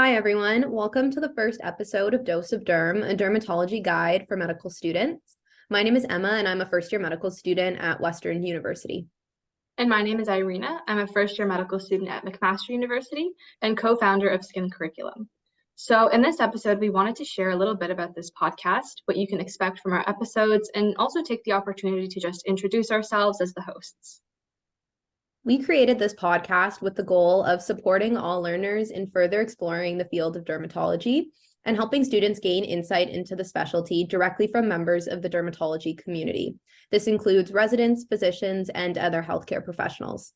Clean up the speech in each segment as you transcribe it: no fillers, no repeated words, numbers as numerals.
Hi, everyone. Welcome to the first episode of Dose of Derm, a dermatology guide for medical students. My name is Emma, and I'm a first-year medical student at Western University. And my name is Iryna. I'm a first-year medical student at McMaster University and co-founder of Skin Curriculum. So in this episode, we wanted to share a little bit about this podcast, what you can expect from our episodes, and also take the opportunity to just introduce ourselves as the hosts. We created this podcast with the goal of supporting all learners in further exploring the field of dermatology and helping students gain insight into the specialty directly from members of the dermatology community. This includes residents, physicians, and other healthcare professionals.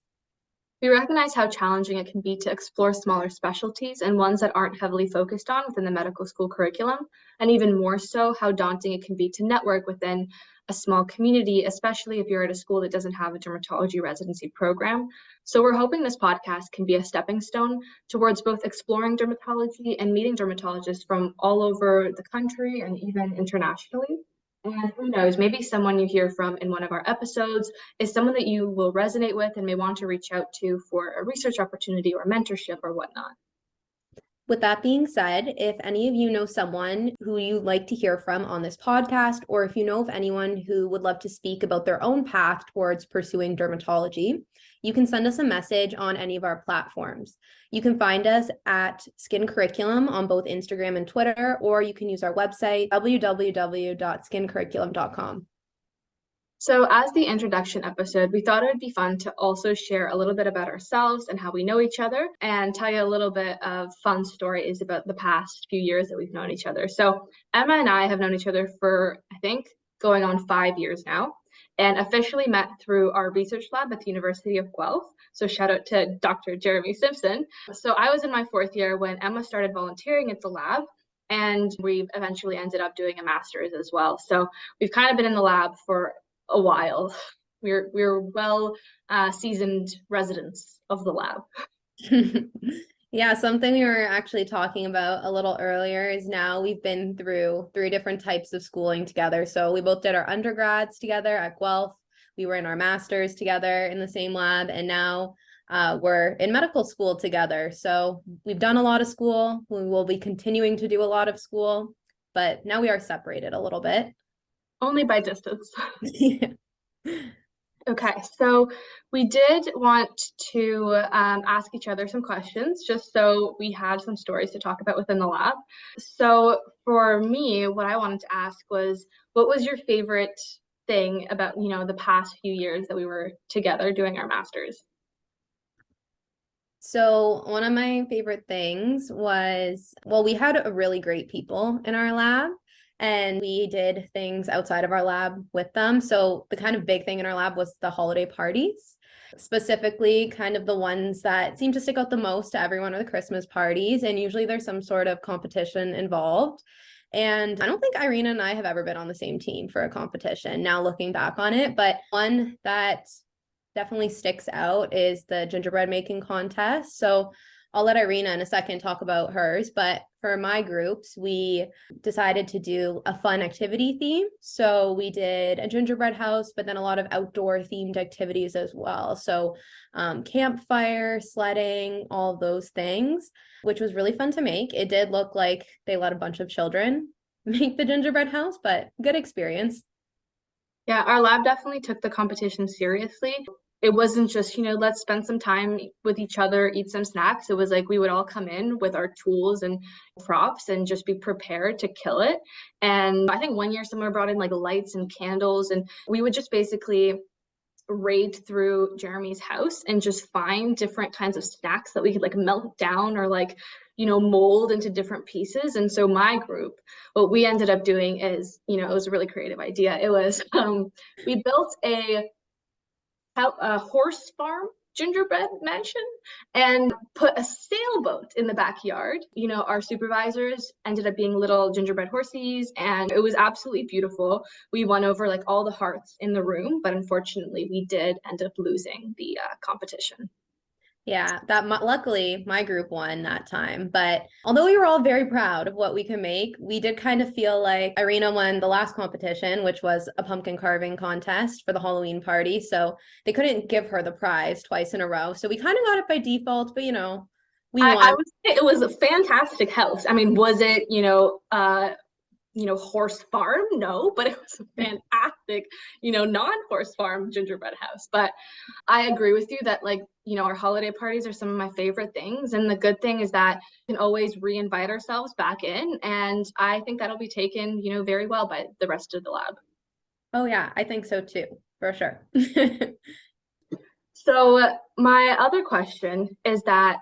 We recognize how challenging it can be to explore smaller specialties and ones that aren't heavily focused on within the medical school curriculum, and even more so, how daunting it can be to network within a small community, especially if you're at a school that doesn't have a dermatology residency program. So we're hoping this podcast can be a stepping stone towards both exploring dermatology and meeting dermatologists from all over the country and even internationally. And who knows, maybe someone you hear from in one of our episodes is someone that you will resonate with and may want to reach out to for a research opportunity or mentorship or whatnot. With that being said, if any of you know someone who you'd like to hear from on this podcast, or if you know of anyone who would love to speak about their own path towards pursuing dermatology, you can send us a message on any of our platforms. You can find us at Skin Curriculum on both Instagram and Twitter, or you can use our website, www.skincurriculum.com. So as the introduction episode, we thought it would be fun to also share a little bit about ourselves and how we know each other and tell you a little bit of fun stories about the past few years that we've known each other. So Emma and I have known each other for, I think, going on 5 years now, and officially met through our research lab at the University of Guelph. So shout out to Dr. Jeremy Simpson. So I was in my 4th year when Emma started volunteering at the lab, and we eventually ended up doing a master's as well. So we've kind of been in the lab for a while. We're well seasoned residents of the lab. Yeah, something we were actually talking about a little earlier is now we've been through 3 different types of schooling together. So we both did our undergrads together at Guelph. We were in our masters together in the same lab, and now we're in medical school together. So we've done a lot of school. We will be continuing to do a lot of school, but now we are separated a little bit. Only by distance. Yeah. Okay, so we did want to ask each other some questions just so we had some stories to talk about within the lab. So for me, what I wanted to ask was, what was your favorite thing about, the past few years that we were together doing our masters? So one of my favorite things was, well, we had a really great people in our lab, and we did things outside of our lab with them. So the kind of big thing in our lab was the holiday parties, specifically kind of the ones that seem to stick out the most to everyone are the Christmas parties. And usually there's some sort of competition involved. And I don't think Iryna and I have ever been on the same team for a competition now looking back on it, but one that definitely sticks out is the gingerbread making contest. So I'll let Iryna in a second talk about hers, but for my groups, we decided to do a fun activity theme. So we did a gingerbread house, but then a lot of outdoor themed activities as well. So campfire, sledding, all of those things, which was really fun to make. It did look like they let a bunch of children make the gingerbread house, but good experience. Yeah, our lab definitely took the competition seriously. It wasn't just, let's spend some time with each other, eat some snacks. It was like we would all come in with our tools and props and just be prepared to kill it. And I think one year someone brought in like lights and candles, and we would just basically raid through Jeremy's house and just find different kinds of snacks that we could like melt down or like, mold into different pieces. And so my group, what we ended up doing is, it was a really creative idea. It was, we built a horse farm gingerbread mansion and put a sailboat in the backyard. Our supervisors ended up being little gingerbread horsies, and it was absolutely beautiful. We won over like all the hearts in the room, but unfortunately we did end up losing the competition. Yeah, luckily my group won that time. But although we were all very proud of what we could make, we did kind of feel like Iryna won the last competition, which was a pumpkin carving contest for the Halloween party. So they couldn't give her the prize twice in a row. So we kind of got it by default, but We I won. would say it was a fantastic house. I mean, was it, horse farm? No, but it was a fantastic, non-horse farm gingerbread house. But I agree with you that like, our holiday parties are some of my favorite things. And the good thing is that we can always re-invite ourselves back in. And I think that'll be taken, very well by the rest of the lab. Oh yeah, I think so too, for sure. So my other question is that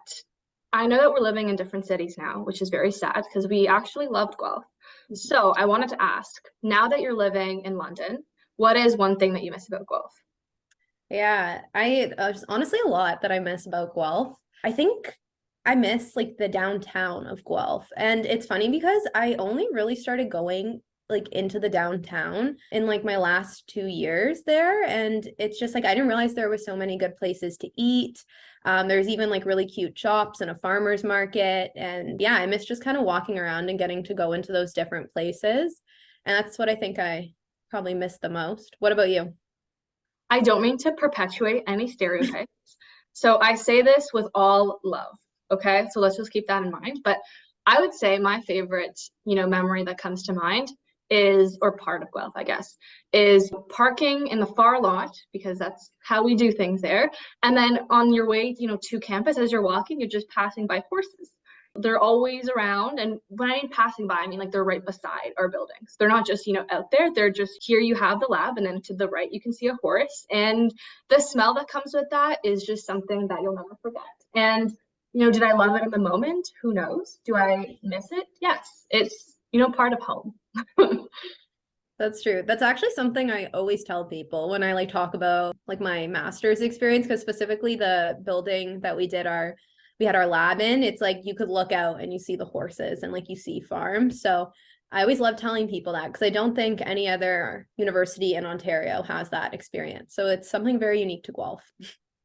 I know that we're living in different cities now, which is very sad because we actually loved Guelph. So I wanted to ask, now that you're living in London, what is one thing that you miss about Guelph? Yeah, I just honestly a lot that I miss about Guelph. I think I miss like the downtown of Guelph. And it's funny because I only really started going like into the downtown in like my last 2 years there. And it's just like I didn't realize there was so many good places to eat. There's even like really cute shops and a farmer's market. And yeah, I miss just kind of walking around and getting to go into those different places. And that's what I think I probably miss the most. What about you? I don't mean to perpetuate any stereotypes. So I say this with all love. Okay. So let's just keep that in mind. But I would say my favorite, memory that comes to mind is, or part of Guelph, I guess, is parking in the far lot because that's how we do things there. And then on your way, to campus, as you're walking, you're just passing by horses. They're always around. And when I mean passing by, I mean like they're right beside our buildings. They're not just, out there. They're just here you have the lab, and then to the right, you can see a horse. And the smell that comes with that is just something that you'll never forget. And, did I love it in the moment? Who knows? Do I miss it? Yes. It's, part of home. That's true. That's actually something I always tell people when I like talk about like my master's experience, because specifically the building that we had our lab in, it's like you could look out and you see the horses and like you see farms. So I always love telling people that because I don't think any other university in Ontario has that experience. So it's something very unique to Guelph.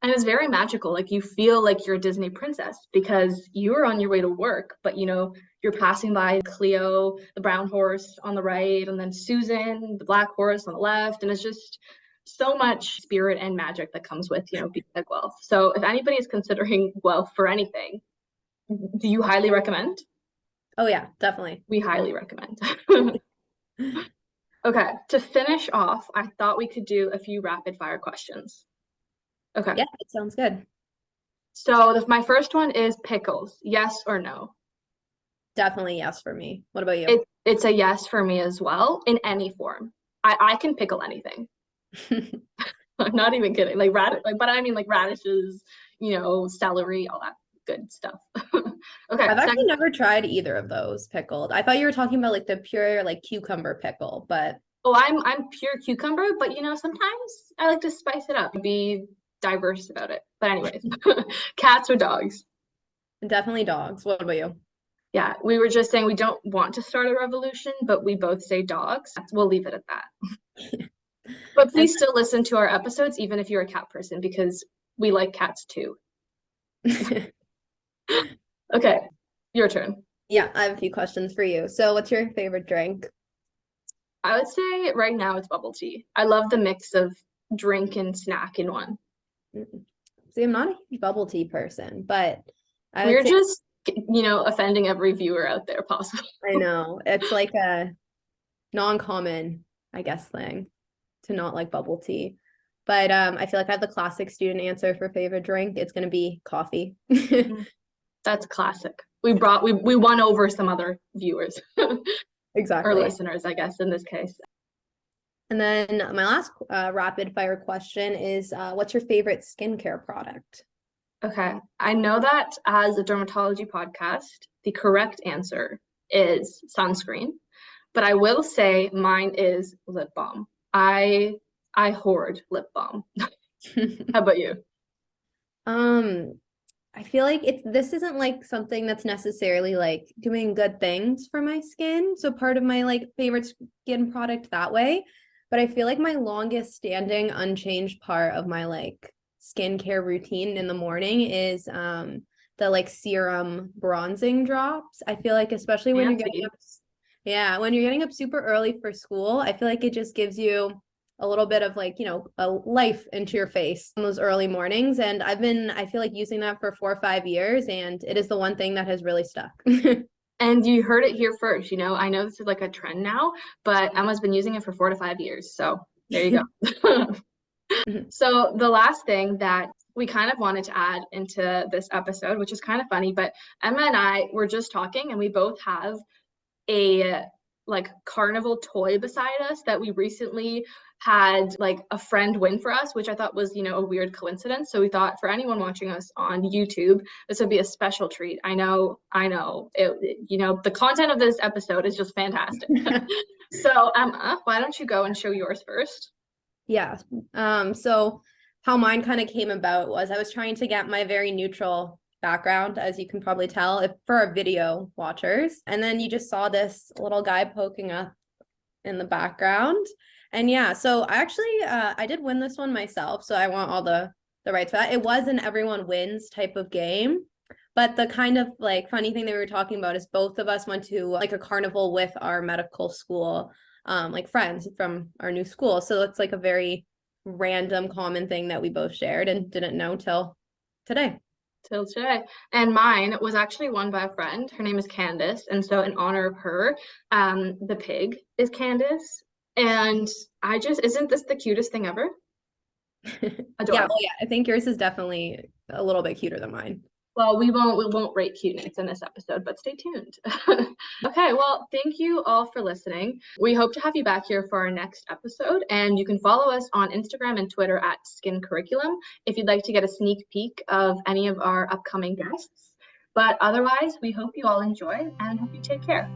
And it's very magical. Like you feel like you're a Disney princess because you're on your way to work, but you're passing by Cleo, the brown horse on the right, and then Susan, the black horse on the left. And it's just so much spirit and magic that comes with, being at Guelph. So if anybody is considering Guelph for anything, do you highly recommend? Oh yeah, definitely. We highly recommend. Okay, to finish off, I thought we could do a few rapid fire questions. Okay. Yeah, it sounds good. So my first one is pickles. Yes or no? Definitely yes for me. What about you? It's a yes for me as well in any form. I can pickle anything. I'm not even kidding. Like but I mean like radishes, celery, all that good stuff. Okay, I've actually second. never tried either of those pickled. I thought you were talking about like the pure like cucumber pickle, but Oh, I'm pure cucumber, but sometimes I like to spice it up and be diverse about it. But anyways, cats or dogs? definitely dogs. What about you? Yeah, we were just saying we don't want to start a revolution, but we both say dogs. We'll leave it at that. But And please still listen to our episodes, even if you're a cat person, because we like cats too. Okay, your turn. yeah, I have a few questions for you. So, what's your favorite drink? I would say right now it's bubble tea. I love the mix of drink and snack in one. Mm. See, I'm not a huge bubble tea person, but I would We're say just, offending every viewer out there possible. I know it's like a non-common, I guess, thing to not like bubble tea. But I feel like I have the classic student answer for favorite drink. It's gonna be coffee. That's classic. We won over some other viewers or Exactly. listeners, I guess, in this case. And then my last rapid fire question is what's your favorite skincare product? Okay. I know that as a dermatology podcast, the correct answer is sunscreen, but I will say mine is lip balm. I hoard lip balm. How about you? Um, I feel like this isn't like something that's necessarily like doing good things for my skin. So part of my like favorite skin product that way. But I feel like my longest standing unchanged part of my like skincare routine in the morning is the like serum bronzing drops. I feel like especially when you're getting Fancy. up, yeah, when you're getting up super early for school, I feel like it just gives you a little bit of like, a life into your face in those early mornings. And I feel like using that for 4 or 5 years, and it is the one thing that has really stuck. And you heard it here first. I know this is like a trend now, but Emma's been using it for 4 to 5 years. So there you go. So the last thing that we kind of wanted to add into this episode, which is kind of funny, but Emma and I were just talking and we both have a like carnival toy beside us that we recently had like a friend win for us, which I thought was, a weird coincidence. So we thought for anyone watching us on YouTube, this would be a special treat. I know, the content of this episode is just fantastic. So Emma, why don't you go and show yours first? Yeah. So how mine kind of came about was I was trying to get my very neutral background, as you can probably tell, if for our video watchers. And then you just saw this little guy poking up in the background. And yeah, so I did win this one myself. So I want all the rights for that. It was an everyone wins type of game. But the kind of like funny thing that we were talking about is both of us went to like a carnival with our medical school like friends from our new school. So it's like a very random common thing that we both shared and didn't know till today. Till today. And mine was actually won by a friend. Her name is Candace. And so in honor of her, the pig is Candace. And isn't this the cutest thing ever? Adorable. Yeah, I think yours is definitely a little bit cuter than mine. Well, we won't rate cuteness in this episode, but stay tuned. Okay, well, thank you all for listening. We hope to have you back here for our next episode, and you can follow us on Instagram and Twitter at Skin Curriculum if you'd like to get a sneak peek of any of our upcoming guests. But otherwise, we hope you all enjoy and hope you take care.